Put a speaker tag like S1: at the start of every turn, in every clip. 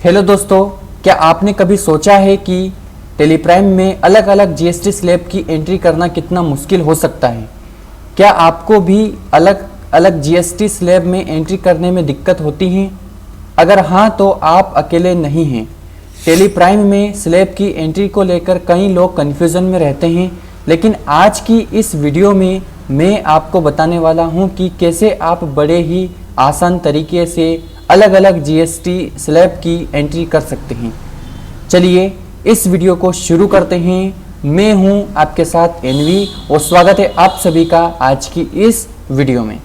S1: Hello दोस्तों, क्या आपने कभी सोचा है कि टेलीप्राइम में अलग अलग जीएसटी स्लैब की एंट्री करना कितना मुश्किल हो सकता है। क्या आपको भी अलग अलग जीएसटी स्लैब में एंट्री करने में दिक्कत होती है? अगर हाँ तो आप अकेले नहीं हैं। टेलीप्राइम में स्लैब की एंट्री को लेकर कई लोग कन्फ्यूज़न में रहते हैं, लेकिन आज की इस वीडियो में मैं आपको बताने वाला हूं कि कैसे आप बड़े ही आसान तरीके से अलग अलग जीएसटी स्लैब की एंट्री कर सकते हैं। चलिए इस वीडियो को शुरू करते हैं। मैं हूं आपके साथ एनवी और स्वागत है आप सभी का आज की इस वीडियो में।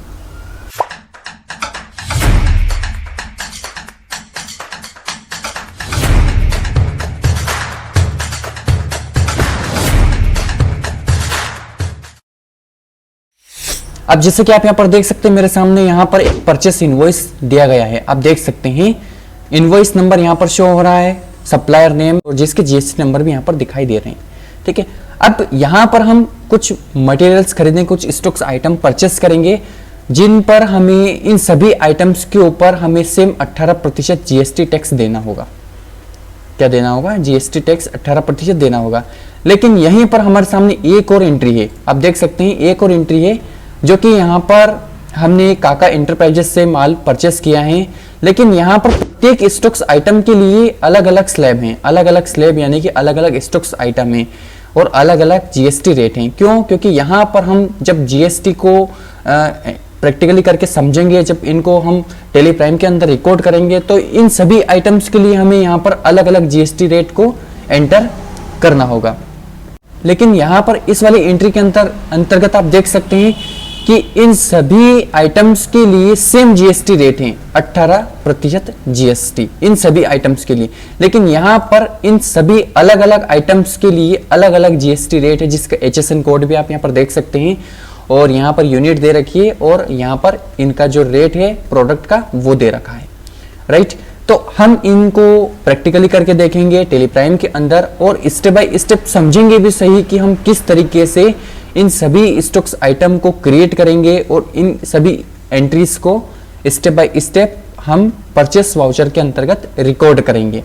S1: अब जैसे कि आप यहाँ पर देख सकते हैं, मेरे सामने यहाँ पर एक परचेस इनवॉइस दिया गया है। आप देख सकते हैं इनवॉइस नंबर यहाँ पर शो हो रहा है, सप्लायर नेम और जिसके जीएसटी नंबर भी यहाँ पर दिखाई दे रहे हैं। ठीक है, अब यहाँ पर हम कुछ मटेरियल्स खरीदेंगे, कुछ स्टॉक्स आइटम परचेस करेंगे जिन पर हमें इन सभी आइटम्स के ऊपर हमें सेम 18% जीएसटी टैक्स देना होगा। क्या देना होगा? जीएसटी टैक्स 18% देना होगा। लेकिन यहीं पर हमारे सामने एक और एंट्री है। आप देख सकते हैं एक और एंट्री है जो कि यहाँ पर हमने काका एंटरप्राइजेस से माल परचेस किया है, लेकिन यहाँ पर प्रत्येक स्टॉक्स आइटम के लिए अलग अलग स्लैब हैं। अलग अलग स्लैब यानी कि अलग अलग स्टॉक्स आइटम हैं और अलग अलग जीएसटी रेट हैं। क्यों? क्योंकि यहाँ पर हम जब जीएसटी को प्रैक्टिकली करके समझेंगे, जब इनको हम टेलीप्राइम के अंदर रिकॉर्ड करेंगे, तो इन सभी आइटम्स के लिए हमें यहाँ पर अलग अलग जीएसटी रेट को एंटर करना होगा। लेकिन यहाँ पर इस वाली एंट्री के अंतर्गत आप देख सकते हैं कि इन सभी आइटम्स के लिए सेम जीएसटी रेट है, 18% जीएसटी इन सभी आइटम्स के लिए। लेकिन यहाँ पर इन सभी अलग अलग आइटम्स के लिए अलग अलग जीएसटी रेट है, जिसका HSN कोड भी आप यहाँ पर देख सकते हैं और यहाँ पर यूनिट दे रखी है और यहाँ पर इनका जो रेट है प्रोडक्ट का वो दे रखा है। राइट, तो हम इनको प्रैक्टिकली करके देखेंगे टेलीप्राइम के अंदर और स्टेप बाय स्टेप समझेंगे भी सही कि हम किस तरीके से इन सभी स्टॉक्स आइटम को क्रिएट करेंगे और इन सभी एंट्रीज को स्टेप बाय स्टेप हम परचेस वाउचर के अंतर्गत रिकॉर्ड करेंगे।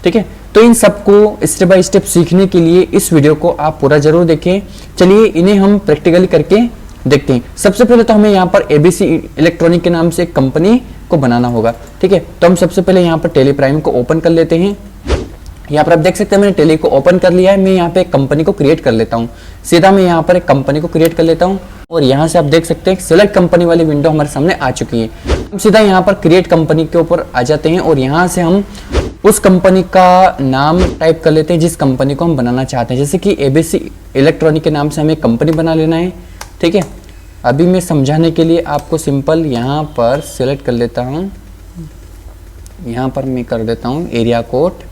S1: ठीक है, तो इन सबको स्टेप बाय स्टेप सीखने के लिए इस वीडियो को आप पूरा जरूर देखें। चलिए इन्हें हम प्रैक्टिकली करके देखते हैं। सबसे पहले तो हमें यहाँ पर एबीसी इलेक्ट्रॉनिक के नाम से एक कंपनी को बनाना होगा। ठीक है, तो हम सबसे पहले यहाँ पर टेलीप्राइम को ओपन कर लेते हैं। यहाँ पर आप देख सकते हैं मैंने टेली को ओपन कर लिया है। मैं यहाँ पे एक कंपनी को क्रिएट कर लेता हूँ। सीधा मैं यहाँ पर एक कंपनी को क्रिएट कर लेता हूँ और यहाँ से आप देख सकते हैं सिलेक्ट कंपनी वाली विंडो हमारे सामने आ चुकी है। हम सीधा यहाँ पर क्रिएट कंपनी के ऊपर आ जाते हैं और यहाँ से हम उस कंपनी का नाम टाइप कर लेते हैं जिस कंपनी को हम बनाना चाहते हैं। जैसे कि एबीसी इलेक्ट्रॉनिक के नाम से हमें कंपनी बना लेना है। ठीक है, अभी मैं समझाने के लिए आपको सिंपल यहाँ पर सिलेक्ट कर लेता हूँ। यहाँ पर मैं कर देता हूँ एरिया कोड।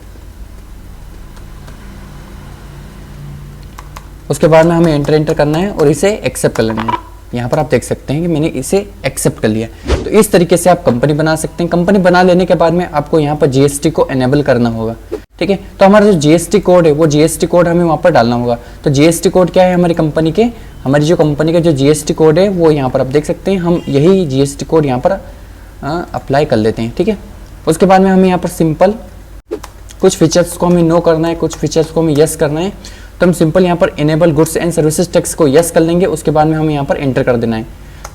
S1: उसके बाद में हमें एंटर करना है और इसे एक्सेप्ट कर लेना है। यहाँ पर आप देख सकते हैं कि मैंने इसे एक्सेप्ट कर लिया। तो इस तरीके से आप कंपनी बना सकते हैं। कंपनी बना लेने के बाद में आपको यहाँ पर जीएसटी को एनेबल करना होगा। ठीक है, तो हमारा जो जीएसटी कोड है वो जीएसटी कोड हमें वहाँ पर डालना होगा। तो जीएसटी कोड क्या है हमारी कंपनी के? हमारी जो कंपनी का जो जीएसटी कोड है वो यहाँ पर आप देख सकते हैं। हम यही जीएसटी कोड यहाँ पर अप्लाई कर लेते हैं। ठीक है, उसके बाद में हमें यहाँ पर सिंपल कुछ फीचर्स को हमें नो करना है, कुछ फीचर्स को हमें यस करना है। तो हम सिंपल यहाँ पर enable goods and services tax को यस कर लेंगे। उसके बाद में हमें यहाँ पर एंटर कर देना है।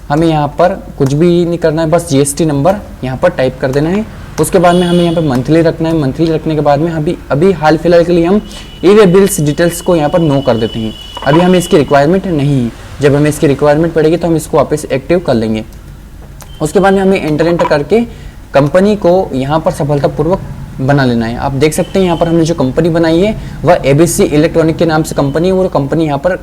S1: हमें यहाँ पर कुछ भी नहीं करना है, बस जीएसटी नंबर यहाँ पर टाइप कर देना है। उसके बाद में हमें यहाँ पर मंथली रखना है। मंथली रखने के बाद में अभी हाल फिलहाल के लिए हम ई वे बिल्स डिटेल्स को यहाँ पर नो कर देते हैं। अभी हमें इसकी रिक्वायरमेंट नहीं है। जब हमें इसकी रिक्वायरमेंट पड़ेगी तो हम इसको वापस एक्टिव कर लेंगे। उसके बाद में हमें एंटर करके कंपनी को यहाँ पर सफलतापूर्वक बना लेना है। आप देख सकते हैं यहाँ पर हमने जो कंपनी बनाई है वह एबीसी इलेक्ट्रॉनिक के नाम से कंपनी है। वो कंपनी यहाँ पर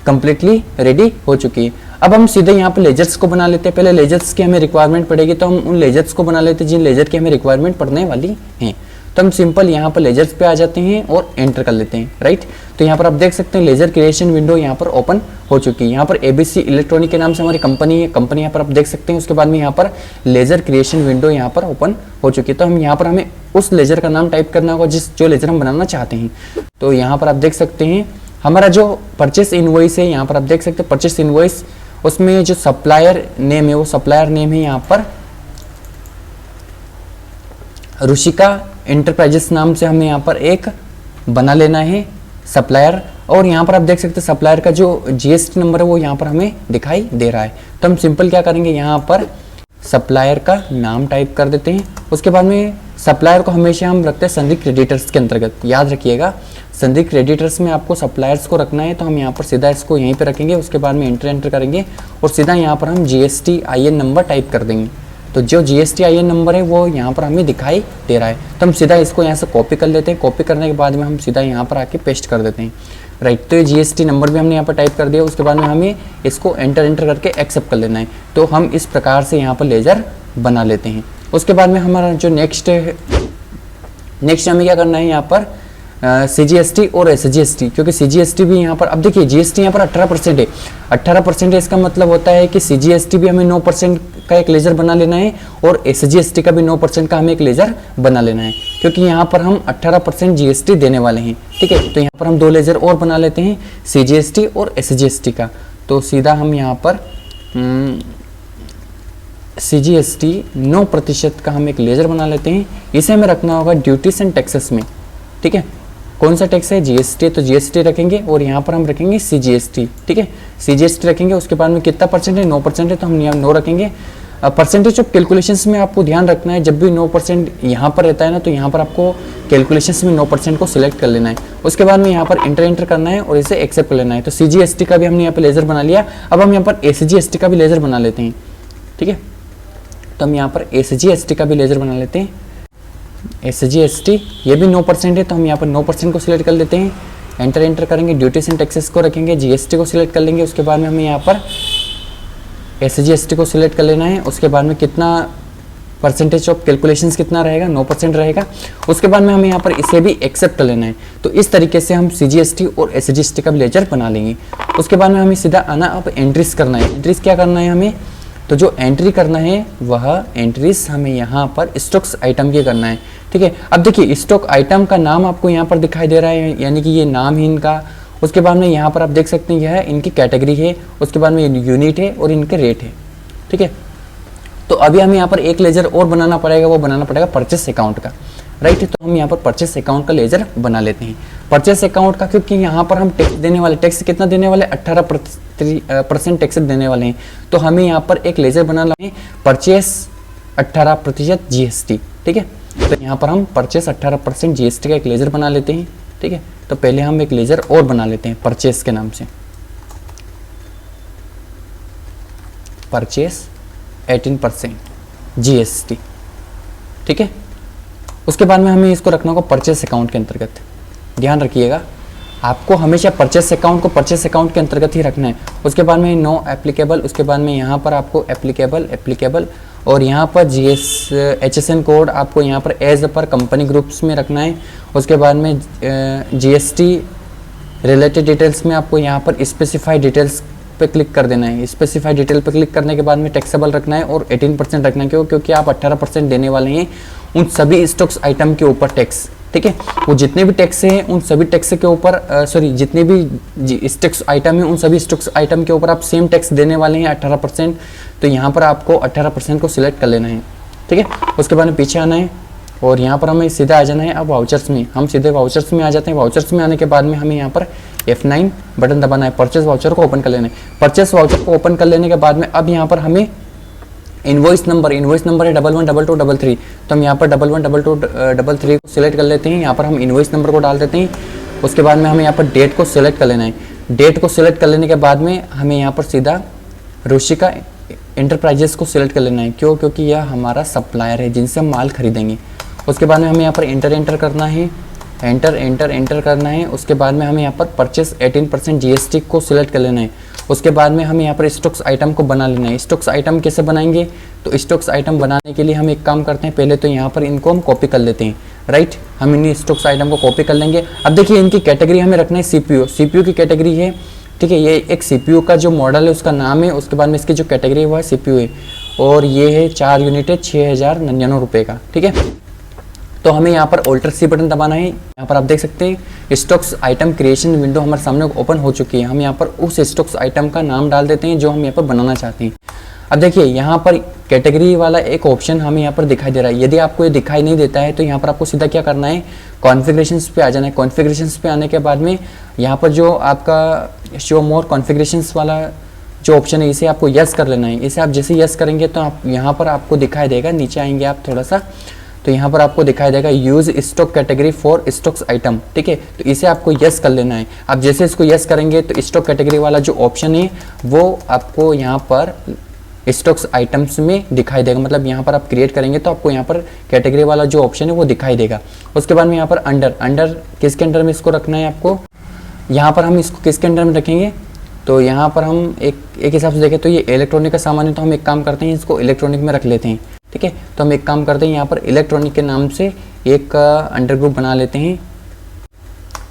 S1: कंप्लीटली रेडी हो चुकी है। अब हम सीधे यहाँ पर लेजर्स को बना लेते हैं। पहले लेजर्स की हमें रिक्वायरमेंट पड़ेगी तो हम उन लेजर्स को बना लेते हैं जिन लेजर की हमें रिक्वायरमेंट पड़ने वाली है। तो हम सिंपल यहाँ पर लेजर्स पे आ जाते हैं और एंटर कर लेते हैं। राइट, तो यहाँ पर आप देख सकते हैं लेजर क्रिएशन विंडो यहाँ पर ओपन हो चुकी है। यहाँ पर एबीसी इलेक्ट्रॉनिक के नाम से हमारी कंपनी है। कंपनी यहाँ पर आप देख सकते हैं। उसके बाद में यहाँ पर लेजर क्रिएशन विंडो यहाँ पर ओपन हो चुकी है। तो हम यहाँ पर हमें उस लेजर का नाम टाइप करना होगा जो लेजर हम बनाना चाहते हैं। तो यहाँ पर आप देख सकते हैं हमारा जो परचेस इनवॉइस है, यहाँ पर आप देख सकते हैं परचेस इनवॉइस, उसमें जो सप्लायर नेम है वो सप्लायर नेम है यहाँ पर रुचिका इंटरप्राइजेस नाम से हमें यहाँ पर एक बना लेना है सप्लायर, और यहाँ पर आप देख सकते हैं सप्लायर का जो जीएसटी नंबर है वो यहाँ पर हमें दिखाई दे रहा है। तो हम सिंपल क्या करेंगे, यहाँ पर सप्लायर का नाम टाइप कर देते हैं। उसके बाद में सप्लायर को हमेशा हम रखते हैं संधि क्रेडिटर्स के अंतर्गत, याद रखिएगा संधि क्रेडिटर्स में आपको सप्लायर्स को रखना है। तो हम यहाँ पर सीधा इसको यहीं पे रखेंगे, उसके बाद में एंटर करेंगे और सीधा यहाँ पर हम GSTIN नंबर टाइप कर देंगे। तो जो GSTIN नंबर है वो यहाँ पर हमें दिखाई दे रहा है। तो हम सीधा इसको यहाँ से कॉपी कर लेते हैं, कॉपी करने के बाद में हम सीधा यहाँ पर आके पेस्ट कर देते हैं, राइट। तो ये GST नंबर भी हमने यहाँ पर टाइप कर दिया, उसके बाद में हमें इसको एंटर करके एक्सेप्ट कर लेना है। तो हम इस प्रकार से यहाँ पर लेजर बना लेते हैं। उसके बाद में हमारा जो नेक्स्ट हमें क्या करना है, यहाँ पर CGST और SGST, क्योंकि CGST भी यहाँ पर, अब देखिए GST यहाँ पर 18% है, 18% है, इसका मतलब होता है कि CGST भी हमें 9% का एक लेजर बना लेना है और SGST का भी 9% का हमें एक लेजर बना लेना है, क्योंकि यहाँ पर हम 18% GST देने वाले हैं, ठीक है। तो यहाँ पर हम 2 लेजर और बना लेते हैं, CGST और SGST का। तो सीधा हम यहाँ पर CGST 9% का हम एक लेजर बना लेते हैं। इसे हमें रखना होगा ड्यूटीज एंड टैक्सेस में, ठीक है। कौन सा टैक्स है, GST, तो GST रखेंगे और यहाँ पर हम रखेंगे CGST, ठीक है। CGST रखेंगे, उसके बाद में कितना परसेंट है, 9% है, तो हम यहाँ 9 रखेंगे। परसेंटेज ऑफ कैलकुलेशंस में आपको ध्यान रखना है, जब भी 9% यहाँ पर रहता है ना, तो यहाँ पर आपको कैलकुलेशंस में 9% को सिलेक्ट कर लेना है। उसके बाद में यहाँ पर एंटर करना है और इसे एक्सेप्ट कर लेना है। तो CGST का भी हमने यहाँ पर लेजर बना लिया। अब हम यहाँ पर SGST का भी लेजर बना लेते हैं, ठीक है। तो हम यहाँ पर SGST का भी लेजर बना लेते हैं। SGST ये भी 9% है, तो हम यहाँ पर 9% को सिलेक्ट कर लेते हैं, एंटर करेंगे, ड्यूटीज एंड टैक्सेस को रखेंगे, GST को सिलेक्ट कर लेंगे। उसके बाद में हमें यहाँ पर SGST को सिलेक्ट कर लेना है। उसके बाद में कितना परसेंटेज ऑफ कैलकुलेशंस कितना रहेगा, 9% रहेगा। उसके बाद में हमें यहाँ पर इसे भी एक्सेप्ट कर लेना है। तो इस तरीके से हम CGST और SGST का भी लेजर बना लेंगे। उसके बाद में हमें सीधा आना, अब एंट्रीज करना है। एंट्रीज क्या करना है हमें, तो जो एंट्री करना है वह एंट्रीज हमें यहाँ पर स्टॉक्स आइटम की करना है, ठीक है। अब देखिए स्टॉक आइटम का नाम आपको यहाँ पर दिखाई दे रहा है, यानी कि ये नाम ही इनका। उसके बाद में यहाँ पर आप देख सकते हैं यह इनकी कैटेगरी है, उसके बाद में यूनिट है और इनके रेट है, ठीक है। तो अभी हमें यहाँ पर एक लेजर और बनाना पड़ेगा, वो बनाना पड़ेगा परचेस अकाउंट का, राइट। तो हम यहाँ पर परचेस अकाउंट का लेजर बना लेते हैं, परचेस अकाउंट का, क्योंकि यहाँ पर हम टैक्स देने वाले, टैक्स कितना देने वाले, 18% टैक्स देने वाले हैं। तो हमें यहाँ पर एक लेजर बनाना है परचेस 18% GST, ठीक है। तो यहाँ पर हम परचेस 18% GST का एक लेजर बना लेते हैं, ठीक है। तो पहले हम एक लेजर और बना लेते हैं परचेस के नाम से, परचेस 18% GST, ठीक है। उसके बाद में हमें इसको रखना होगा परचेस अकाउंट के अंतर्गत। ध्यान रखिएगा, आपको हमेशा परचेस अकाउंट को परचेस अकाउंट के अंतर्गत ही रखना है। उसके बाद में नो एप्लीकेबल, उसके बाद में यहाँ पर आपको एप्लीकेबल और यहाँ पर HSN कोड आपको यहाँ पर एज पर कंपनी ग्रुप्स में रखना है। उसके बाद में GST रिलेटेड डिटेल्स में आपको यहाँ पर स्पेसिफाइड डिटेल्स पे क्लिक कर देना है। स्पेसिफाइड डिटेल पे क्लिक करने के बाद में टैक्सेबल रखना है और 18% रखना है, क्योंकि आप 18% देने वाले हैं उन सभी स्टॉक्स आइटम के ऊपर टैक्स, ठीक है। वो जितने भी टैक्स हैं उन सभी टैक्स के ऊपर जितने भी स्टॉक्स आइटम हैं उन सभी स्टॉक्स आइटम के ऊपर आप सेम टैक्स देने वाले हैं 18%। तो यहाँ पर आपको 18% को सिलेक्ट कर लेना है, ठीक है। उसके बाद में पीछे आना है और यहाँ पर हमें सीधा आ जाना है। अब वाउचर्स में हम सीधे वाउचर्स में आ जाते हैं। वाउचर्स में आने के बाद में हमें यहाँ पर F9 बटन दबाना है, परचेस वाउचर को ओपन कर लेना है। परचेस वाउचर को ओपन कर लेने के बाद में अब यहाँ पर हमें इनवॉइस नंबर है 112223। तो हम यहाँ पर 112223 को सिलेक्ट कर लेते हैं। यहाँ पर हम इनवॉइस नंबर को डाल देते हैं। उसके बाद में हमें यहाँ पर डेट को सिलेक्ट कर लेना है। डेट को सिलेक्ट कर लेने के बाद में हमें यहाँ पर सीधा रुशिका एंटरप्राइजेस को सिलेक्ट कर लेना है। क्यों? क्योंकि यह हमारा सप्लायर है जिनसे हम माल खरीदेंगे। उसके बाद में हमें यहाँ पर एंटर करना है, एंटर करना है। उसके बाद में हमें यहाँ पर परचेस 18% GST को सिलेक्ट कर लेना है। उसके बाद में हमें यहाँ पर स्टॉक्स आइटम को बना लेना है। स्टॉक्स आइटम कैसे बनाएंगे? तो स्टॉक्स आइटम बनाने के लिए हम एक काम करते हैं, पहले तो यहाँ पर इनको हम कॉपी कर लेते हैं, राइट। हम इन स्टॉक्स आइटम को कॉपी कर लेंगे। अब देखिए इनकी कैटेगरी हमें रखना है CPU की कैटेगरी है, ठीक है। ये एक CPU का जो मॉडल है उसका नाम है। उसके बाद में इसकी जो कैटेगरी है वो है CPU है और ये है 4 यूनिट है 6099 रुपये का, ठीक है। तो हमें यहाँ पर ऑल्टर सी बटन दबाना है। यहाँ पर आप देख सकते हैं स्टॉक्स आइटम क्रिएशन विंडो हमारे सामने ओपन हो चुकी है। हम यहाँ पर उस स्टॉक्स आइटम का नाम डाल देते हैं जो हम यहाँ पर बनाना चाहते हैं। अब देखिए यहाँ पर कैटेगरी वाला एक ऑप्शन हमें यहाँ पर दिखाई दे रहा है। यदि आपको ये दिखाई नहीं देता है तो यहाँ पर आपको सीधा क्या करना है, कॉन्फ़िगरेशंस पे आ जाना है। कॉन्फ़िगरेशंस पे आने के बाद में यहाँ पर जो आपका शो मोर कॉन्फ़िगरेशंस वाला जो ऑप्शन है इसे आपको यस कर लेना है। इसे आप जैसे यस करेंगे तो आप यहाँ पर आपको दिखाई देगा, नीचे आएंगे आप थोड़ा सा तो यहाँ पर आपको दिखाई देगा use stock category for stocks item, ठीक है। तो इसे आपको यस कर लेना है। आप जैसे इसको यस करेंगे तो स्टॉक कैटेगरी वाला जो ऑप्शन है वो आपको यहाँ पर स्टॉक्स आइटम्स में दिखाई देगा। मतलब यहाँ पर आप क्रिएट करेंगे तो आपको यहाँ पर कैटेगरी वाला जो ऑप्शन है वो दिखाई देगा। उसके बाद में यहाँ पर अंडर किसके अंडर में इसको रखना है आपको, यहाँ पर हम इसको किसके अंडर में रखेंगे, तो यहाँ पर हम एक हिसाब से देखें तो ये इलेक्ट्रॉनिक का सामान है, तो हम एक काम करते हैं इसको इलेक्ट्रॉनिक में रख लेते हैं, ठीक है। तो हम एक काम करते हैं यहाँ पर इलेक्ट्रॉनिक के नाम से एक अंडर ग्रुप बना लेते हैं,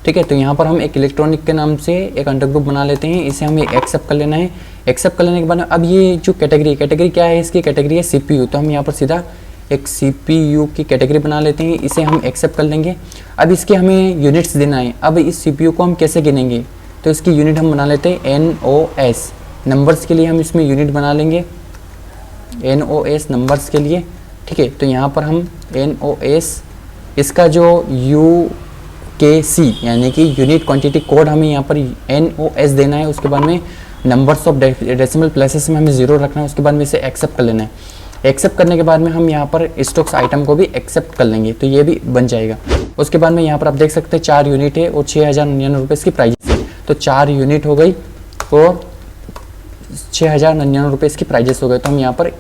S1: ठीक है। तो यहाँ पर हम एक इलेक्ट्रॉनिक के नाम से एक अंडर ग्रुप बना लेते हैं, इसे हमें एक्सेप्ट कर लेना है। एक्सेप्ट कर लेने के बाद अब ये जो कैटेगरी क्या है, इसकी कैटेगरी है CPU। तो हम यहाँ पर सीधा एक CPU की कैटेगरी बना लेते हैं, इसे हम एक्सेप्ट कर लेंगे। अब इसके हमें यूनिट्स देना है। अब इस CPU को हम कैसे गिनेंगे, तो इसकी यूनिट हम बना लेते हैं NOS, नंबर्स के लिए हम इसमें यूनिट बना लेंगे NOS नंबर्स के लिए, ठीक है। तो यहाँ पर हम NOS इसका जो UKC यानी कि यूनिट क्वांटिटी कोड हमें यहाँ पर NOS देना है। उसके बाद में नंबर्स ऑफ डेसिमल प्लेसेस में हमें 0 रखना है। उसके बाद में इसे एक्सेप्ट कर लेना है। एक्सेप्ट करने के बाद में हम यहाँ पर स्टॉक्स आइटम को भी एक्सेप्ट कर लेंगे, तो ये भी बन जाएगा। उसके बाद में यहाँ पर आप देख सकते हैं 4 यूनिट है और 6099 रुपये इसकी प्राइस है। तो 4 यूनिट हो गई और 6099 रुपये इसकी प्राइजेस हो गए। तो हम यहाँ पर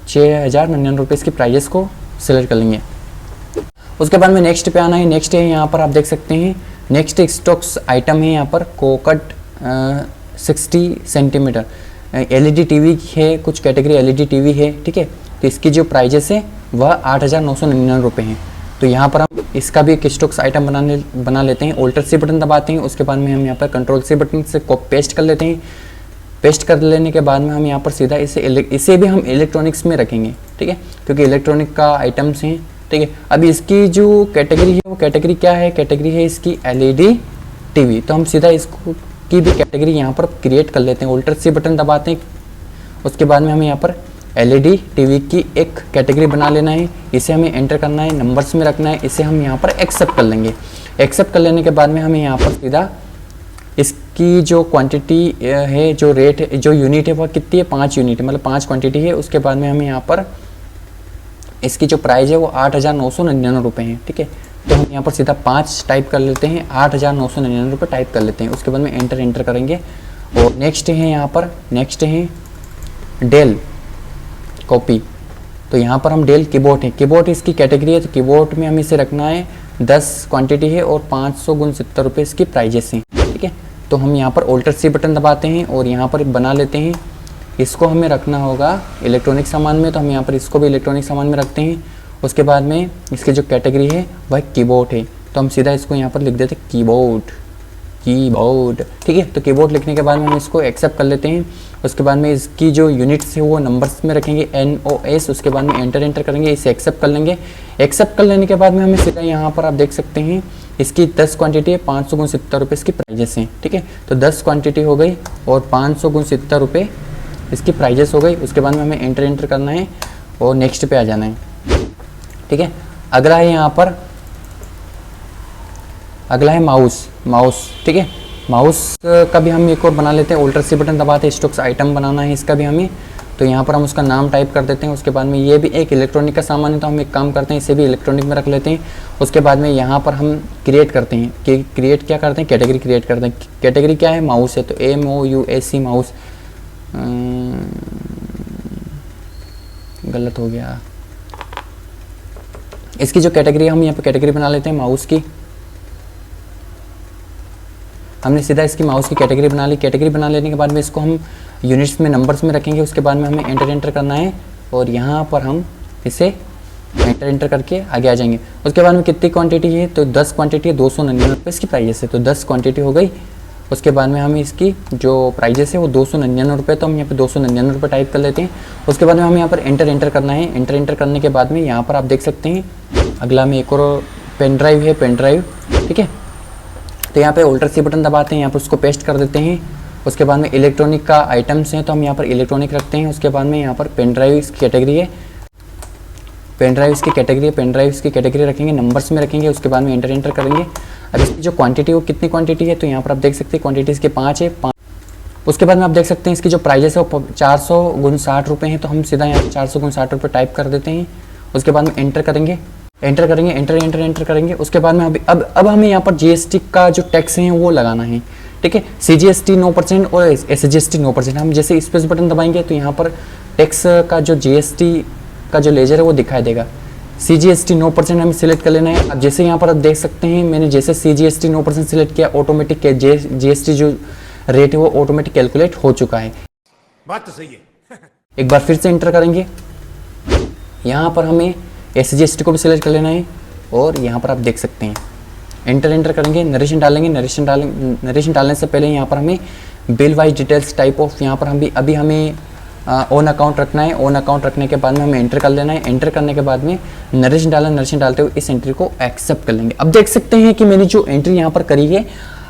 S1: 6099 रुपये इसकी प्राइजेस को सिलेक्ट कर लेंगे। उसके बाद में नेक्स्ट पे आना है। नेक्स्ट है यहाँ पर आप देख सकते हैं नेक्स्ट स्टॉक्स आइटम है यहाँ पर कोकट 60 सेंटीमीटर LED TV है, कुछ कैटेगरी LED TV है, ठीक है। तो इसकी जो प्राइजेस है वह 8999 रुपये हैं। तो यहाँ पर हम इसका भी एक स्टॉक्स आइटम बना लेते हैं। ऑल्टर C बटन दबाते हैं, उसके बाद में हम यहाँ पर कंट्रोल C बटन से पेस्ट कर लेते हैं। पेस्ट कर लेने के बाद में हम यहाँ पर सीधा इसे भी हम इलेक्ट्रॉनिक्स में रखेंगे, ठीक है, क्योंकि इलेक्ट्रॉनिक का आइटम्स हैं, ठीक है। अभी इसकी जो कैटेगरी है वो कैटेगरी क्या है, कैटेगरी है इसकी LED TV। तो हम सीधा इसको की भी कैटेगरी यहाँ पर क्रिएट कर लेते हैं। ऑल्टर C बटन दबाते हैं, उसके बाद में हमें यहाँ पर LED TV की एक कैटेगरी बना लेना है। इसे हमें एंटर करना है, नंबर्स में रखना है। इसे हम यहाँ पर एक्सेप्ट कर लेंगे। एक्सेप्ट कर लेने के बाद में हमें यहाँ पर सीधा इसकी जो क्वांटिटी है, जो रेट है, जो यूनिट है वह कितनी है, 5 यूनिट है, मतलब 5 क्वांटिटी है। उसके बाद में हमें यहाँ पर इसकी जो प्राइस है वो 8999 रुपये है, ठीक है। तो हम यहाँ पर सीधा 5 टाइप कर लेते हैं, 8999 रुपये टाइप कर लेते हैं। उसके बाद में एंटर करेंगे। और नेक्स्ट है यहाँ पर नेक्स्ट है डेल कॉपी। तो यहाँ पर हम डेल कीबोर्ड है, कीबोर्ड इसकी कैटेगरी है। तो कीबोर्ड में हमें इसे रखना है 10 क्वांटिटी है और 500 × 70 रुपये इसकी प्राइजेस हैं, ठीक है। तो हम यहाँ पर ऑल्टर C बटन दबाते हैं और यहाँ पर बना लेते हैं। इसको हमें रखना होगा इलेक्ट्रॉनिक सामान में, तो हम यहाँ पर इसको भी इलेक्ट्रॉनिक सामान में रखते हैं। उसके बाद में इसकी जो कैटेगरी है वह कीबोर्ड है, तो हम सीधा इसको यहाँ पर लिख देते हैं कीबोर्ड, ठीक है। तो कीबोर्ड लिखने के बाद में हम इसको एक्सेप्ट कर लेते हैं। उसके बाद में इसकी जो यूनिट्स है वो नंबर्स में रखेंगे NOS। उसके बाद में एंटर करेंगे, इसे एक्सेप्ट कर लेंगे। एक्सेप्ट कर लेने के बाद में हमें सीधा यहाँ पर आप देख सकते हैं इसकी 10 क्वांटिटी है, 500 × 70 रुपये इसकी प्राइजेस हैं, ठीक है। तो 10 क्वांटिटी हो गई और 500 × 70 रुपये इसकी प्राइजेस हो गई। उसके बाद में हमें एंटर करना है और नेक्स्ट पे आ जाना है, ठीक है। अगला है यहाँ पर अगला है माउस, ठीक है। माउस का भी हम एक और बना लेते हैं। ऑल्टर C बटन दबाते हैं, स्टॉक्स आइटम बनाना है इसका भी हमें। तो यहाँ पर हम उसका नाम टाइप कर देते हैं। उसके बाद में ये भी एक इलेक्ट्रॉनिक का सामान है, तो हम एक काम करते हैं इसे भी इलेक्ट्रॉनिक में रख लेते हैं। उसके बाद में यहाँ पर हम क्रिएट करते हैं कि क्रिएट क्या करते हैं, कैटेगरी क्रिएट करते हैं। कैटेगरी क्या है, माउस है, तो MOUSE माउस। गलत हो गया। इसकी जो कैटेगरी है हम यहाँ पर कैटेगरी बना लेते हैं माउस की। हमने सीधा इसकी माउस की कैटेगरी बना ली। कैटेगरी बना लेने के बाद में इसको हम यूनिट्स में नंबर्स में रखेंगे। उसके बाद में हमें एंटर करना है और यहाँ पर हम इसे एंटर करके आगे आ जाएंगे। उसके बाद में कितनी क्वांटिटी है, तो 10 क्वांटिटी है, 299 रुपये इसकी प्राइजेस है। तो 10 क्वांटिटी हो गई। उसके बाद में हमें इसकी जो प्राइजेस है वो 299 रुपये, तो हम यहाँ पे 299 रुपये टाइप कर लेते हैं। उसके बाद में हमें यहाँ पर एंटर करना है। एंटर करने के बाद में यहाँ पर आप देख सकते हैं अगला में एक और पेन ड्राइव है, ठीक है। तो यहाँ पे ऑल्टर C बटन दबाते हैं, यहाँ पर उसको पेस्ट कर देते हैं। उसके बाद में इलेक्ट्रॉनिक का आइटम्स हैं तो हम यहाँ पर इलेक्ट्रॉनिक रखते हैं। उसके बाद में यहाँ पर पेन ड्राइव की कैटेगरी है, पेन ड्राइव की कैटेगरी रखेंगे, नंबर्स में रखेंगे। उसके बाद में एंटर करेंगे। अब इसकी जो क्वांटिटी वो कितनी क्वांटिटी है तो यहाँ पर आप देख सकते हैं क्वांटिटी इसकी 5 है। उसके बाद में आप देख सकते हैं इसकी जो प्राइजेस है वो 400 × 60 रुपये हैं, तो हम सीधा यहाँ 400 × 60 रुपये टाइप कर देते हैं। उसके बाद में एंटर करेंगे। उसके बाद में अब हमें यहाँ पर जीएसटी का जो टैक्स है वो लगाना है, ठीक है। CGST 9% और SGST 9%। हम जैसे स्पेस बटन दबाएंगे तो यहाँ पर टैक्स का जो GST का जो लेजर है वो दिखाई देगा। CGST 9% हमें सिलेक्ट कर लेना है। अब जैसे यहाँ पर आप देख सकते हैं मैंने जैसे CGST 9% सिलेक्ट किया, ऑटोमेटिक GST जो रेट है वो ऑटोमेटिक कैलकुलेट हो चुका है।
S2: बात तो सही है।
S1: एक बार फिर से एंटर करेंगे। यहाँ पर हमें SGST को भी सिलेक्ट कर लेना है और यहाँ पर आप देख सकते हैं एंटर करेंगे। नरेशन डालने से पहले यहाँ पर हमें bill wise details type of यहाँ पर अभी हमें ओन अकाउंट रखना है। ओन अकाउंट रखने के बाद में हमें एंटर कर लेना है। एंटर करने के बाद में नरेशन डालते हुए इस एंट्री को एक्सेप्ट कर लेंगे। अब देख सकते हैं कि मैंने जो एंट्री यहाँ पर करी है,